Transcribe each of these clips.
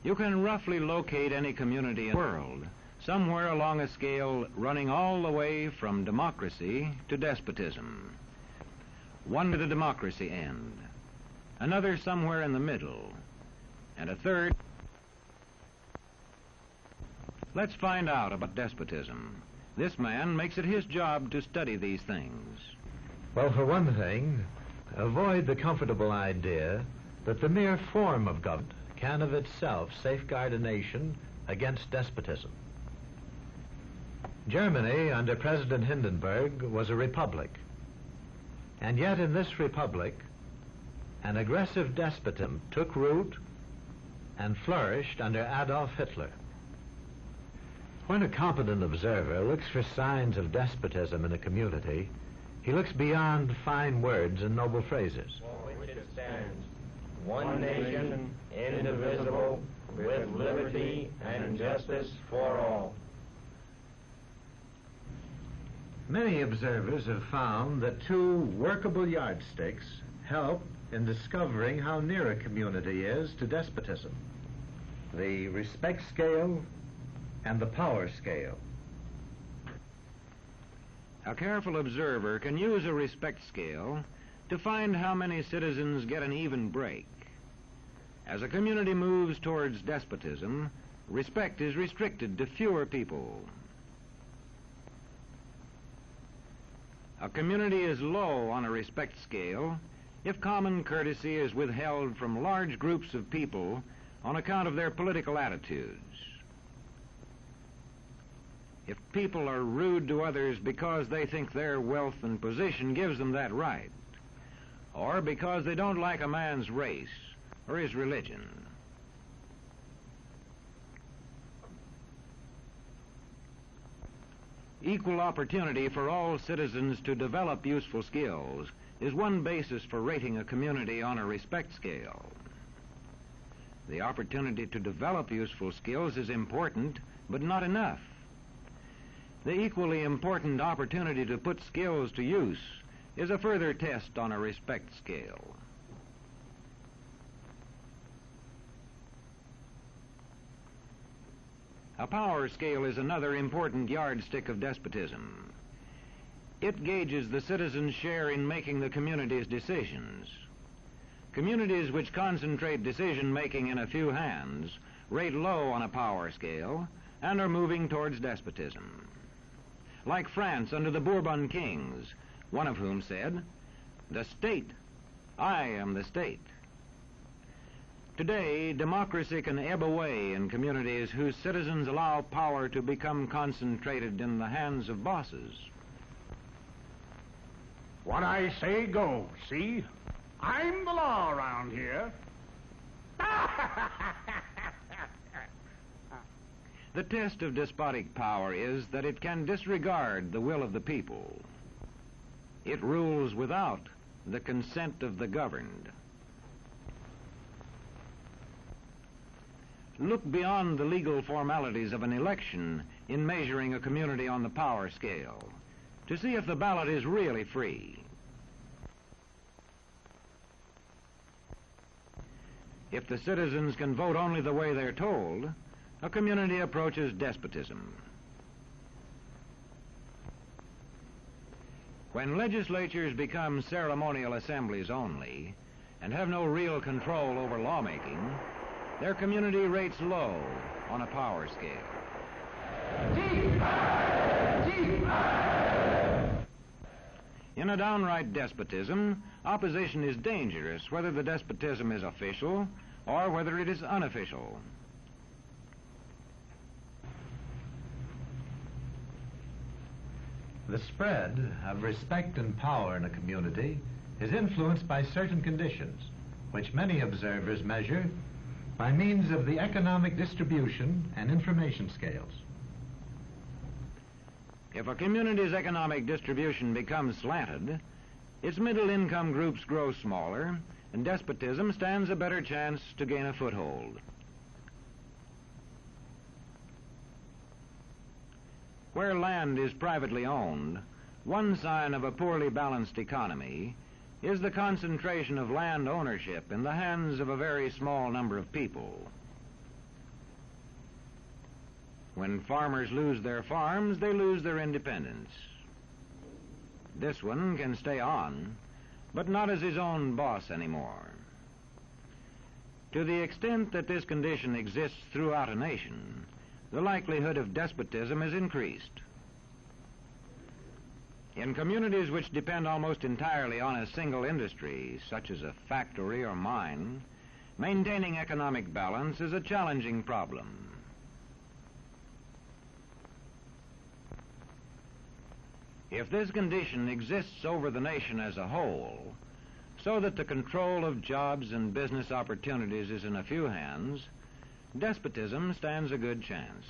You can roughly locate any community in the world, somewhere along a scale running all the way from democracy to despotism. One to the democracy end, another somewhere in the middle, and a third. Let's find out about despotism. This man makes it his job to study these things. Well, for one thing, avoid the comfortable idea that the mere form of government can of itself safeguard a nation against despotism. Germany, under President Hindenburg, was a republic. And yet in this republic, an aggressive despotism took root and flourished under Adolf Hitler. When a competent observer looks for signs of despotism in a community, he looks beyond fine words and noble phrases. For which it stands, one nation, indivisible, with liberty and justice for all. Many observers have found that two workable yardsticks help in discovering how near a community is to despotism: the respect scale and the power scale. A careful observer can use a respect scale to find how many citizens get an even break. As a community moves towards despotism, respect is restricted to fewer people. A community is low on a respect scale if common courtesy is withheld from large groups of people on account of their political attitudes. If people are rude to others because they think their wealth and position gives them that right, or because they don't like a man's race or his religion. Equal opportunity for all citizens to develop useful skills is one basis for rating a community on a respect scale. The opportunity to develop useful skills is important, but not enough. The equally important opportunity to put skills to use is a further test on a respect scale. A power scale is another important yardstick of despotism. It gauges the citizens' share in making the community's decisions. Communities which concentrate decision-making in a few hands rate low on a power scale and are moving towards despotism. Like France under the Bourbon kings, one of whom said, "The state, I am the state." Today, democracy can ebb away in communities whose citizens allow power to become concentrated in the hands of bosses. What I say goes, see? I'm the law around here. The test of despotic power is that it can disregard the will of the people. It rules without the consent of the governed. Look beyond the legal formalities of an election in measuring a community on the power scale to see if the ballot is really free. If the citizens can vote only the way they're told, a community approaches despotism. When legislatures become ceremonial assemblies only and have no real control over lawmaking, their community rates low on a power scale. In a downright despotism, opposition is dangerous, whether the despotism is official or whether it is unofficial. The spread of respect and power in a community is influenced by certain conditions, which many observers measure by means of the economic distribution and information scales. If a community's economic distribution becomes slanted, its middle-income groups grow smaller, and despotism stands a better chance to gain a foothold. Where land is privately owned, one sign of a poorly balanced economy is the concentration of land ownership in the hands of a very small number of people. When farmers lose their farms, they lose their independence. This one can stay on, but not as his own boss anymore. To the extent that this condition exists throughout a nation, the likelihood of despotism is increased. In communities which depend almost entirely on a single industry, such as a factory or mine, maintaining economic balance is a challenging problem. If this condition exists over the nation as a whole, so that the control of jobs and business opportunities is in a few hands, despotism stands a good chance.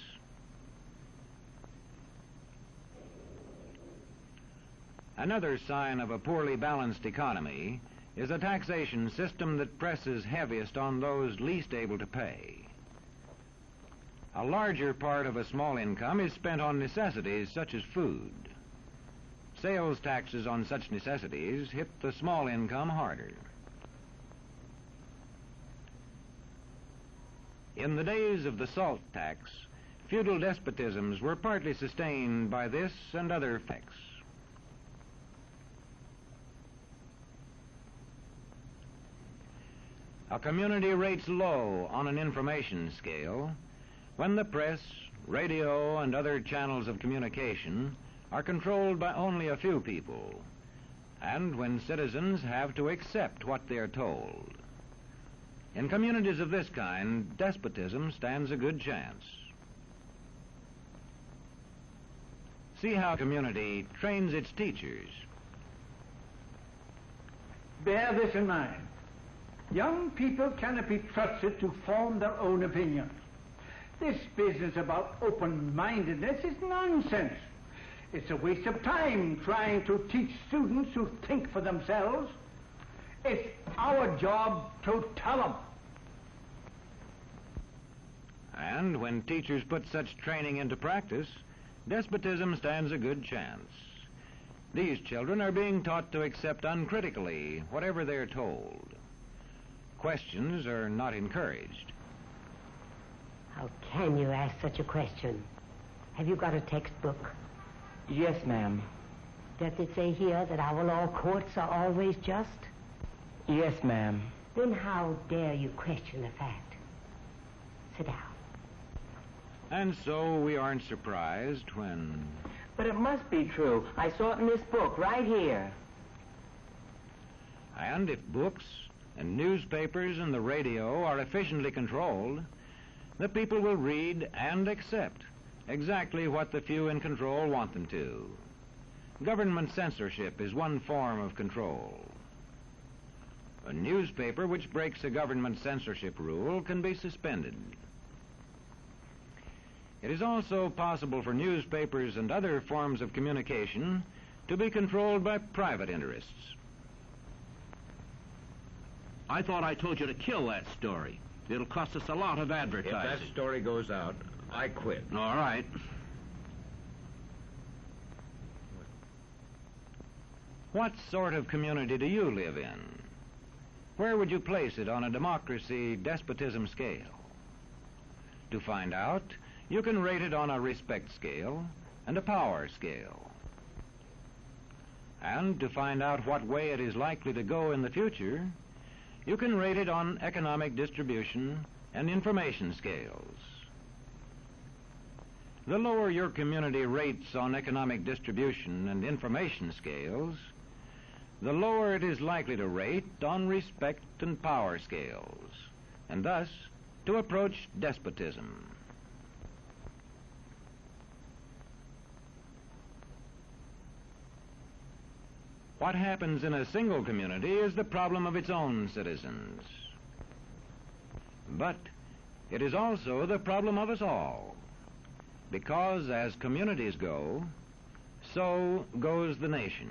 Another sign of a poorly balanced economy is a taxation system that presses heaviest on those least able to pay. A larger part of a small income is spent on necessities such as food. Sales taxes on such necessities hit the small income harder. In the days of the salt tax, feudal despotisms were partly sustained by this and other effects. A community rates low on an information scale when the press, radio, and other channels of communication are controlled by only a few people, and when citizens have to accept what they're told. In communities of this kind, despotism stands a good chance. See how a community trains its teachers. Bear this in mind. Young people cannot be trusted to form their own opinions. This business about open-mindedness is nonsense. It's a waste of time trying to teach students to think for themselves. It's our job to tell them. And when teachers put such training into practice, despotism stands a good chance. These children are being taught to accept uncritically whatever they're told. Questions are not encouraged. How can you ask such a question? Have you got a textbook? Yes, ma'am. Does it say here that our law courts are always just? Yes, ma'am. Then how dare you question the fact? Sit down. And so we aren't surprised when... But it must be true. I saw it in this book right here. And if books and newspapers and the radio are efficiently controlled, the people will read and accept exactly what the few in control want them to. Government censorship is one form of control. A newspaper which breaks a government censorship rule can be suspended. It is also possible for newspapers and other forms of communication to be controlled by private interests. I thought I told you to kill that story. It'll cost us a lot of advertising. If that story goes out, I quit. All right. What sort of community do you live in? Where would you place it on a democracy-despotism scale? To find out, you can rate it on a respect scale and a power scale. And to find out what way it is likely to go in the future, you can rate it on economic distribution and information scales. The lower your community rates on economic distribution and information scales, the lower it is likely to rate on respect and power scales, and thus to approach despotism. What happens in a single community is the problem of its own citizens. But it is also the problem of us all, because as communities go, so goes the nation.